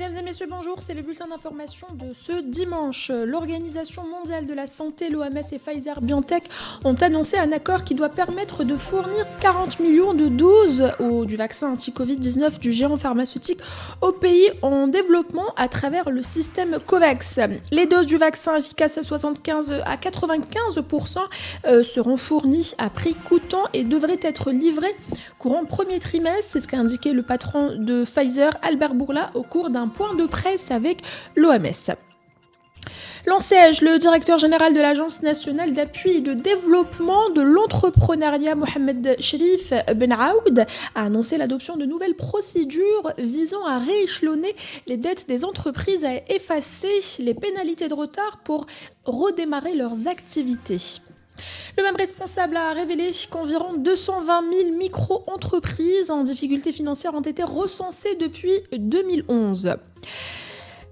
Mesdames et messieurs, bonjour, c'est le bulletin d'information de ce dimanche. L'Organisation mondiale de la santé, l'OMS et Pfizer-BioNTech ont annoncé un accord qui doit permettre de fournir 40 millions de doses du vaccin anti-Covid-19 du géant pharmaceutique aux pays en développement à travers le système COVAX. Les doses du vaccin efficaces à 75 à 95% seront fournies à prix coûtant et devraient être livrées courant premier trimestre. C'est ce qu'a indiqué le patron de Pfizer, Albert Bourla, au cours d'un point de presse avec l'OMS. L'ANSEJ, le directeur général de l'Agence nationale d'appui et de développement de l'entrepreneuriat, Mohamed Cherif Ben Aoud, a annoncé l'adoption de nouvelles procédures visant à rééchelonner les dettes des entreprises, à effacer les pénalités de retard pour redémarrer leurs activités. Le même responsable a révélé qu'environ 220 000 micro-entreprises en difficulté financière ont été recensées depuis 2011.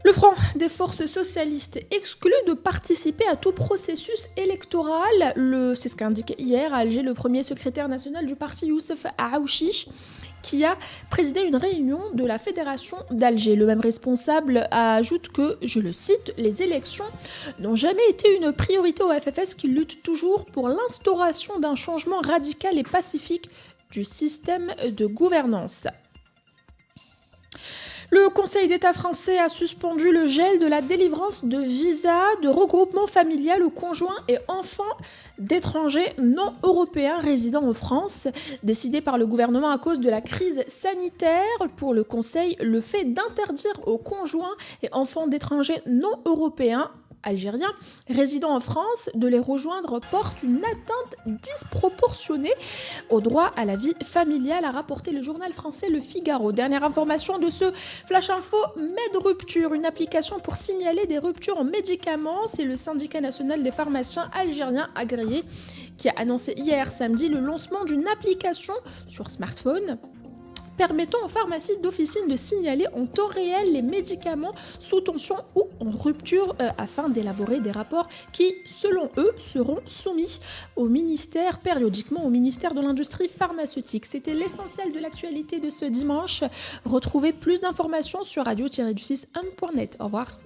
Le Front des forces socialistes exclut de participer à tout processus électoral. C'est ce qu'a indiqué hier à Alger le premier secrétaire national du parti, Youssef Aouchiche, qui a présidé une réunion de la Fédération d'Alger. Le même responsable ajoute que, je le cite, « Les élections n'ont jamais été une priorité au FFS qui lutte toujours pour l'instauration d'un changement radical et pacifique du système de gouvernance ». Le Conseil d'État français a suspendu le gel de la délivrance de visas de regroupement familial aux conjoints et enfants d'étrangers non européens résidant en France. Décidé par le gouvernement à cause de la crise sanitaire, pour le Conseil, le fait d'interdire aux conjoints et enfants d'étrangers non européens algériens résidant en France de les rejoindre porte une atteinte disproportionnée au droit à la vie familiale, a rapporté le journal français Le Figaro. Dernière information de ce Flash Info, MedRupture, une application pour signaler des ruptures en médicaments. C'est le syndicat national des pharmaciens algériens agréés qui a annoncé hier samedi le lancement d'une application sur smartphone permettant aux pharmacies d'officine de signaler en temps réel les médicaments sous tension ou en rupture afin d'élaborer des rapports qui, selon eux, seront soumis périodiquement au ministère de l'Industrie pharmaceutique. C'était l'essentiel de l'actualité de ce dimanche. Retrouvez plus d'informations sur radio-du6m.net. Au revoir.